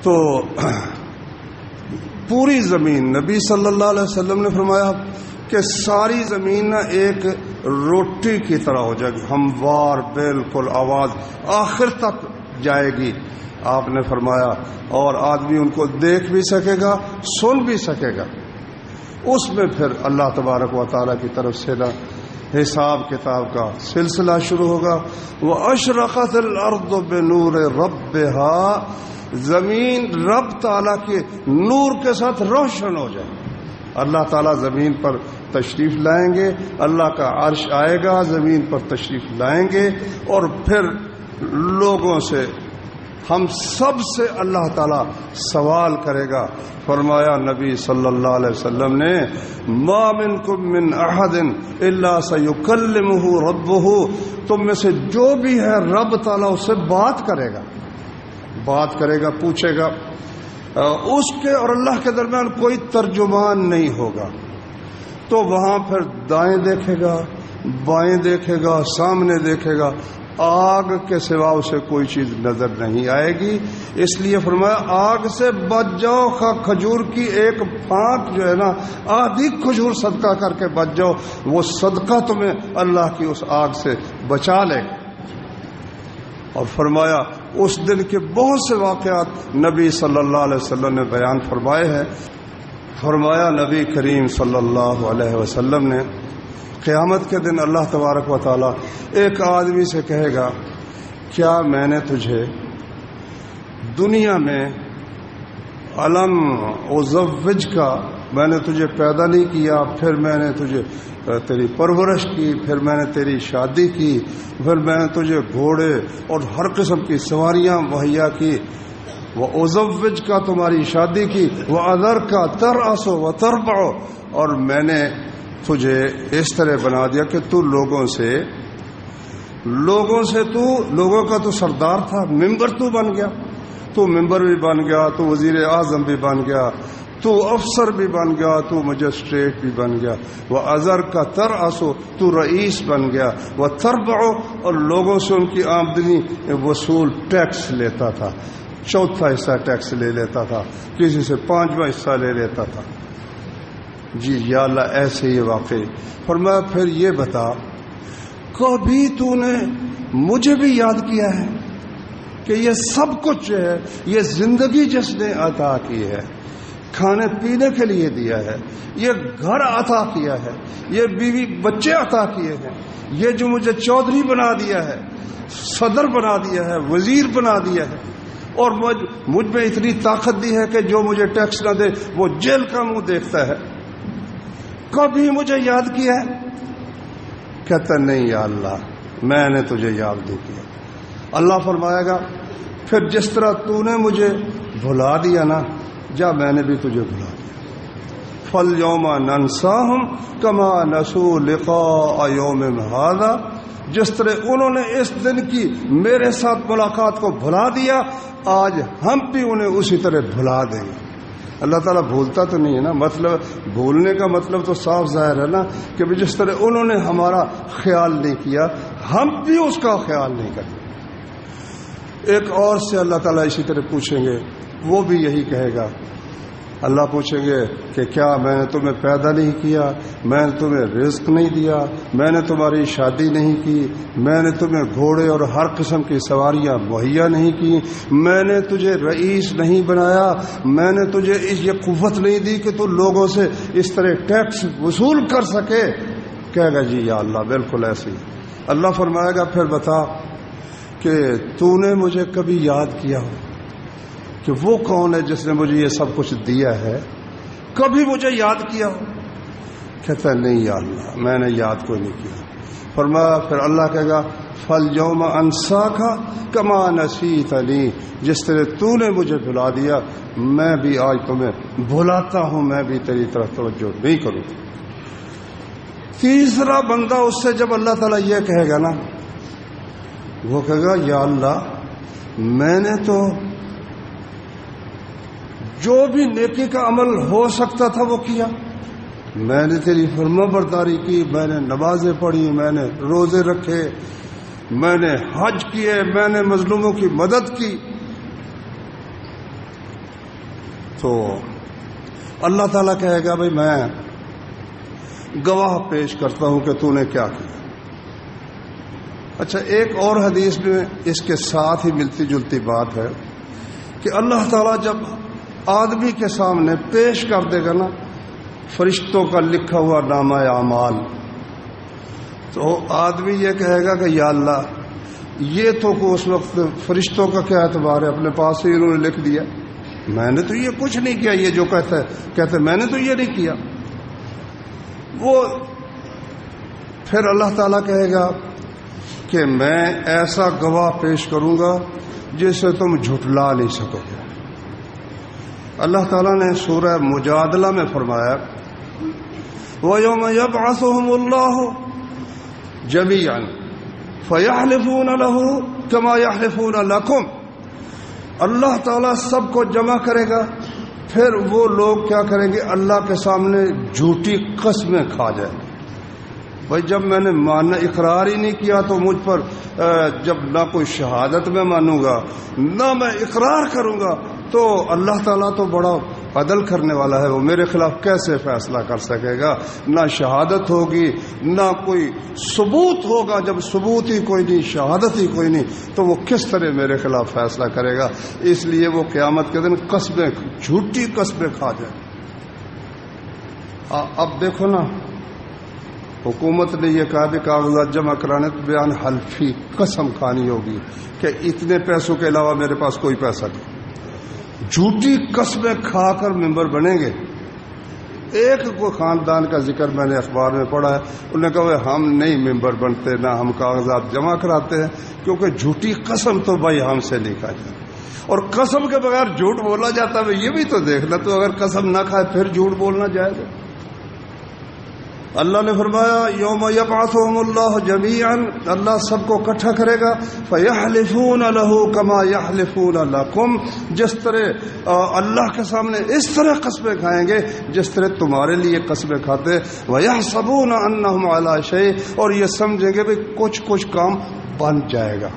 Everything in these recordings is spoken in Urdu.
تو پوری زمین، نبی صلی اللہ علیہ وسلم نے فرمایا کہ ساری زمین نہ ایک روٹی کی طرح ہو جائے گی، ہموار، بالکل آواز آخر تک جائے گی. آپ نے فرمایا اور آدمی ان کو دیکھ بھی سکے گا، سن بھی سکے گا. اس میں پھر اللہ تبارک و تعالیٰ کی طرف سے نا حساب کتاب کا سلسلہ شروع ہوگا. وَأَشْرَقَتِ الْأَرْضُ بِنُورِ رَبِّهَا، زمین رب تعالیٰ کے نور کے ساتھ روشن ہو جائے. اللہ تعالیٰ زمین پر تشریف لائیں گے، اللہ کا عرش آئے گا، زمین پر تشریف لائیں گے، اور پھر لوگوں سے، ہم سب سے اللہ تعالیٰ سوال کرے گا. فرمایا نبی صلی اللہ علیہ وسلم نے، ما منکم من احد الا سیکلمہ ربہ، تم میں سے جو بھی ہے رب تعالیٰ اس سے بات کرے گا، پوچھے گا. اس کے اور اللہ کے درمیان کوئی ترجمان نہیں ہوگا. تو وہاں پھر دائیں دیکھے گا، بائیں دیکھے گا، سامنے دیکھے گا، آگ کے سوا اسے کوئی چیز نظر نہیں آئے گی. اس لیے فرمایا آگ سے بچ جاؤ، کھجور کی ایک پھانک جو ہے نا، آدھی کھجور صدقہ کر کے بچ جاؤ، وہ صدقہ تمہیں اللہ کی اس آگ سے بچا لے. اور فرمایا اس دن کے بہت سے واقعات نبی صلی اللہ علیہ وسلم نے بیان فرمائے ہیں. فرمایا نبی کریم صلی اللہ علیہ وسلم نے، قیامت کے دن اللہ تبارک و تعالیٰ ایک آدمی سے کہے گا، کیا میں نے تجھے دنیا میں علم ازوج کا، میں نے تجھے پیدا نہیں کیا، پھر میں نے تجھے تیری پرورش کی، پھر میں نے تیری شادی کی، پھر میں نے تجھے گھوڑے اور ہر قسم کی سواریاں مہیا کی، وہ ازوج کا تمہاری شادی کی، وہ ادر کا ترأس و تربع، اور میں نے تجھے اس طرح بنا دیا کہ تو لوگوں کا تو سردار تھا، ممبر تو بن گیا، تو ممبر بھی بن گیا، تو وزیر اعظم بھی بن گیا، تو افسر بھی بن گیا، تو مجسٹریٹ بھی بن گیا. وہ ازر کا ترأسو، تو رئیس بن گیا. وہ تربعو، اور لوگوں سے ان کی آمدنی وصول ٹیکس لیتا تھا، چوتھا حصہ ٹیکس لے لیتا تھا، کسی سے 5واں حصہ لے لیتا تھا. جی یا اللہ ایسے یہ واقعی. فرمایا پھر یہ بتا، کبھی تو نے مجھے بھی یاد کیا ہے کہ یہ سب کچھ جو ہے، یہ زندگی جس نے عطا کی ہے، کھانے پینے کے لیے دیا ہے، یہ گھر عطا کیا ہے، یہ بیوی بچے عطا کیے ہیں، یہ جو مجھے چودھری بنا دیا ہے، صدر بنا دیا ہے، وزیر بنا دیا ہے، اور مجھ میں اتنی طاقت دی ہے کہ جو مجھے ٹیکس نہ دے وہ جیل کا منہ دیکھتا ہے، کبھی مجھے یاد کیا ہے؟ کہتا نہیں یا اللہ، میں نے تجھے یاد نہیں کیا. اللہ فرمائے گا پھر جس طرح تو نے مجھے بھلا دیا نا، جا میں نے بھی تجھے بھلا دیا. فَالْيَوْمَ نَنْسَاهُمْ كَمَا نَسُوا لِقَاءَ يَوْمِهِمْ هَذَا، جس طرح انہوں نے اس دن کی میرے ساتھ ملاقات کو بھلا دیا، آج ہم بھی انہیں اسی طرح بھلا دیں گے. اللہ تعالیٰ بھولتا تو نہیں ہے نا، مطلب بھولنے کا مطلب تو صاف ظاہر ہے نا کہ جس طرح انہوں نے ہمارا خیال نہیں کیا، ہم بھی اس کا خیال نہیں کرتے. ایک اور سے اللہ تعالیٰ اسی طرح پوچھیں گے، وہ بھی یہی کہے گا. اللہ پوچھیں گے کہ کیا میں نے تمہیں پیدا نہیں کیا، میں نے تمہیں رزق نہیں دیا، میں نے تمہاری شادی نہیں کی، میں نے تمہیں گھوڑے اور ہر قسم کی سواریاں مہیا نہیں کی، میں نے تجھے رئیس نہیں بنایا، میں نے تجھے یہ قوت نہیں دی کہ تو لوگوں سے اس طرح ٹیکس وصول کر سکے. کہے گا جی یا اللہ بالکل ایسے ہی. اللہ فرمائے گا پھر بتا کہ تو نے مجھے کبھی یاد کیا ہو کہ وہ کون ہے جس نے مجھے یہ سب کچھ دیا ہے، کبھی مجھے یاد کیا ہو؟ کہتا ہے نہیں یا اللہ، میں نے یاد کوئی نہیں کیا. فرمایا پھر اللہ کہے گا فَالْيَوْمَ أَنْسَاكَ كَمَا نَسِيتَنِي، جس طرح تو نے مجھے بھلا دیا میں بھی آج تمہیں بھلاتا ہوں، میں بھی تیری طرف توجہ نہیں کروں. تیسرا بندہ اس سے جب اللہ تعالیٰ یہ کہے گا نا، وہ کہے گا یا اللہ میں نے تو جو بھی نیکی کا عمل ہو سکتا تھا وہ کیا، میں نے تیری فرما برداری کی، میں نے نمازیں پڑھی، میں نے روزے رکھے، میں نے حج کیے، میں نے مظلوموں کی مدد کی، تو اللہ تعالیٰ کہے گا بھائی میں گواہ پیش کرتا ہوں کہ تو نے کیا کیا. اچھا، ایک اور حدیث میں اس کے ساتھ ہی ملتی جلتی بات ہے کہ اللہ تعالیٰ جب آدمی کے سامنے پیش کر دے گا نا فرشتوں کا لکھا ہوا نامہ اعمال، تو آدمی یہ کہے گا کہ یا اللہ یہ تو کو اس وقت فرشتوں کا کیا اعتبار ہے، اپنے پاس سے انہوں نے لکھ دیا، میں نے تو یہ کچھ نہیں کیا. یہ جو کہتے میں نے تو یہ نہیں کیا. وہ پھر اللہ تعالیٰ کہے گا کہ میں ایسا گواہ پیش کروں گا جسے تم جھٹلا نہیں سکو گے. اللہ تعالیٰ نے سورہ مجادلہ میں فرمایا وَيَوْمَ يَبْعَثُهُمُ اللَّهُ جَمِيعًا فَيَحْلِفُونَ لَهُ كَمَا يَحْلِفُونَ لَكُمْ. اللہ تعالیٰ سب کو جمع کرے گا، پھر وہ لوگ کیا کریں گے، اللہ کے سامنے جھوٹی قسمیں کھا جائیں گے. بھائی جب میں نے ماننا اقرار ہی نہیں کیا تو مجھ پر جب نہ کوئی شہادت میں مانوں گا نہ میں اقرار کروں گا تو اللہ تعالیٰ تو بڑا عدل کرنے والا ہے، وہ میرے خلاف کیسے فیصلہ کر سکے گا. نہ شہادت ہوگی نہ کوئی ثبوت ہوگا. جب ثبوت ہی کوئی نہیں، شہادت ہی کوئی نہیں، تو وہ کس طرح میرے خلاف فیصلہ کرے گا. اس لیے وہ قیامت کے دن قسمیں، جھوٹی قسمیں کھا جائیں. اب دیکھو نا، حکومت نے یہ کہا بھی کاغذات جمع کرانے تو بیان حلفی قسم کھانی ہوگی کہ اتنے پیسوں کے علاوہ میرے پاس کوئی پیسہ نہیں. جھوٹی قسمیں کھا کر ممبر بنیں گے. ایک کوئی خاندان کا ذکر میں نے اخبار میں پڑھا ہے، انہوں نے کہا ہم نہیں ممبر بنتے، نہ ہم کاغذات جمع کراتے ہیں، کیونکہ جھوٹی قسم تو بھائی ہم سے نہیں کھائی جاتی. اور قسم کے بغیر جھوٹ بولا جاتا ہے، یہ بھی تو دیکھنا. تو اگر قسم نہ کھائے پھر جھوٹ بولنا جائز ہے. اللہ نے فرمایا یوم یبعثہم اللہ جمیعا، اللہ سب کو اکٹھا کرے گا. فیحلفون لہ کما یحلفون لکم، جس طرح اللہ کے سامنے اس طرح قسمیں کھائیں گے جس طرح تمہارے لیے قسمیں کھاتے. ویحسبون انہم علی شیء، اور یہ سمجھیں گے کہ کچھ کام بن جائے گا.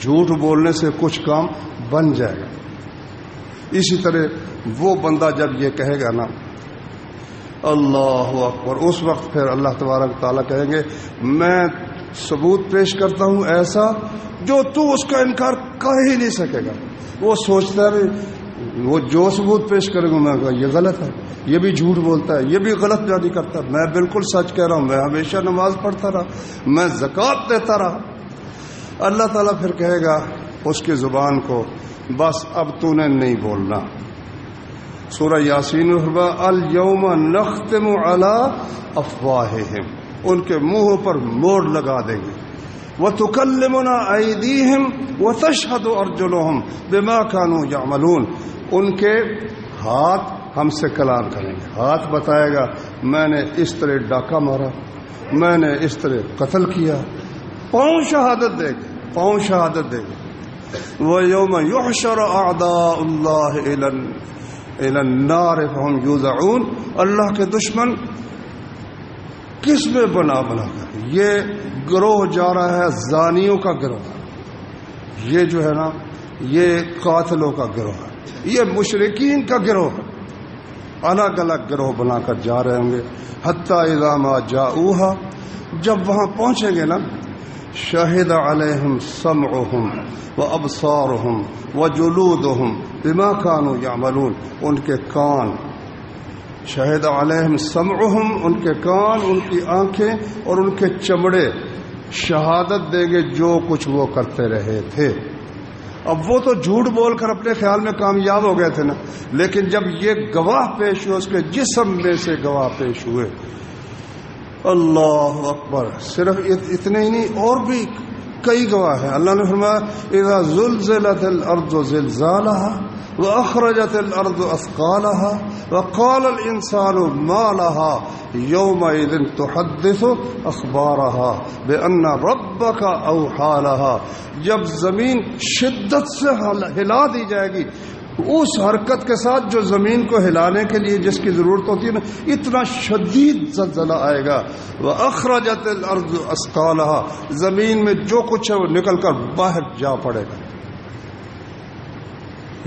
جھوٹ بولنے سے کچھ کام بن جائے گا. اسی طرح وہ بندہ جب یہ کہے گا نا اللہ اکبر، اس وقت پھر اللہ تبارک تعالیٰ کہیں گے میں ثبوت پیش کرتا ہوں ایسا جو تو اس کا انکار کر ہی نہیں سکے گا. وہ سوچتا ہے وہ جو ثبوت پیش کرے گا میں کہا یہ غلط ہے، یہ بھی جھوٹ بولتا ہے، یہ بھی غلط جانی کرتا ہے، میں بالکل سچ کہہ رہا ہوں، میں ہمیشہ نماز پڑھتا رہا، میں زکوٰۃ دیتا رہا. اللہ تعالیٰ پھر کہے گا اس کی زبان کو بس اب تو نے نہیں بولنا. سورہ یاسین میں الیوم نختم علی افواہہم، ان کے منہوں پر موڑ لگا دیں گے. وتکلمنا ایدیہم وتشہد ارجلہم بما کانوا یعملون، ان کے ہاتھ ہم سے کلام کریں گے. ہاتھ بتائے گا میں نے اس طرح ڈاکہ مارا، میں نے اس طرح قتل کیا. پاؤں شہادت دے گے، پاؤں شہادت دے گے. وَيَوْمَ يُحْشَرُ أَعْدَاءُ اللَّهِ إِلَى النَّارِ فَهُمْ يُوزَعُونَ. اللہ کے دشمن کس میں بنا کر یہ گروہ جا رہا ہے، زانیوں کا گروہ، یہ جو ہے نا یہ قاتلوں کا گروہ ہے، یہ مشرکین کا گروہ ہے. الگ الگ گروہ بنا کر جا رہے ہوں گے. حتی اذا ما جاؤوها، جب وہاں پہنچیں گے نا شہد علیہم سمعہم وابصارہم وجلودہم بما کانوا یعملون، ان کے کان، شہد علیہم سمعہم، ان کے کان، ان کی آنکھیں اور ان کے چمڑے شہادت دیں گے جو کچھ وہ کرتے رہے تھے. اب وہ تو جھوٹ بول کر اپنے خیال میں کامیاب ہو گئے تھے نا، لیکن جب یہ گواہ پیش ہوئے، اس کے جسم میں سے گواہ پیش ہوئے. اللہ اکبر. صرف اتنے ہی نہیں، اور بھی کئی گواہ ہیں. اللہ نے فرمایا اذا زلزلت الارض زلزالها واخرجت الارض اثقالها وقال الانسان ما لها يومئذ تحدث اخبارها بان ربك اوحى لها. جب زمین شدت سے ہلا دی جائے گی، اس حرکت کے ساتھ جو زمین کو ہلانے کے لیے جس کی ضرورت ہوتی ہے نا، اتنا شدید زلزلہ آئے گا. وَأَخْرَجَتِ الْأَرْضُ أَثْقَالَهَا، زمین میں جو کچھ ہے وہ نکل کر باہر جا پڑے گا.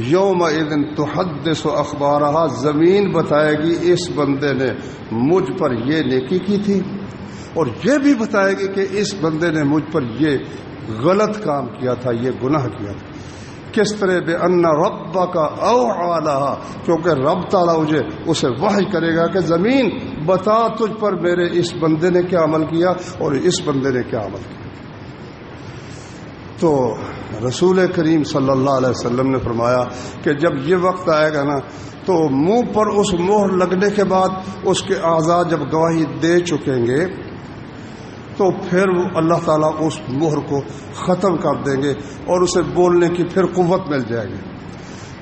یومئذ تحدث اخبارہا، زمین بتائے گی اس بندے نے مجھ پر یہ نیکی کی تھی، اور یہ بھی بتائے گی کہ اس بندے نے مجھ پر یہ غلط کام کیا تھا، یہ گناہ کیا تھا۔ کس طرح؟ بِأَنَّ رَبَّكَ أَوْحَىٰ لَهَا، کیونکہ رب تعالیٰ اسے وحی کرے گا کہ زمین بتا تجھ پر میرے اس بندے نے کیا عمل کیا اور اس بندے نے کیا عمل کیا۔ تو رسول کریم صلی اللہ علیہ وسلم نے فرمایا کہ جب یہ وقت آئے گا نا تو منہ پر اس مہر لگنے کے بعد اس کے اعضاء جب گواہی دے چکیں گے تو پھر وہ اللہ تعالیٰ اس مہر کو ختم کر دیں گے اور اسے بولنے کی پھر قوت مل جائے گی۔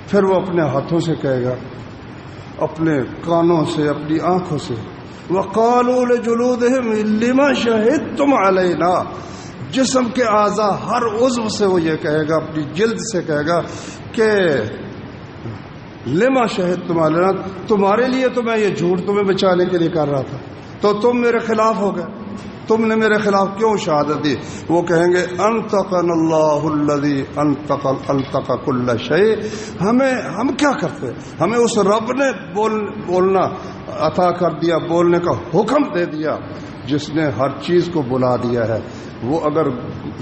پھر وہ اپنے ہاتھوں سے کہے گا، اپنے کانوں سے، اپنی آنکھوں سے، وَقَالُوا لِجُلُودِهِمْ لِمَا شَهِدتُّمْ عَلَيْنَا، جسم کے اعضاء ہر عضو سے وہ یہ کہے گا، اپنی جلد سے کہے گا کہ لما شہدتم علینا، تمہارے لیے تو میں یہ جھوٹ تمہیں بچانے کے لیے کر رہا تھا، تو تم میرے خلاف ہو گئے، تم نے میرے خلاف کیوں شہادت دی؟ وہ کہیں گے انطقنا اللہ الذی انطق کل شیء، ہم کیا کرتے، ہمیں اس رب نے بولنا عطا کر دیا، بولنے کا حکم دے دیا جس نے ہر چیز کو بلا دیا ہے۔ وہ اگر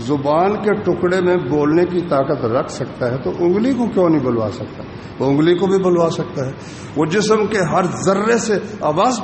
زبان کے ٹکڑے میں بولنے کی طاقت رکھ سکتا ہے تو انگلی کو کیوں نہیں بلوا سکتا؟ وہ انگلی کو بھی بلوا سکتا ہے۔ وہ جسم کے ہر ذرے سے آواز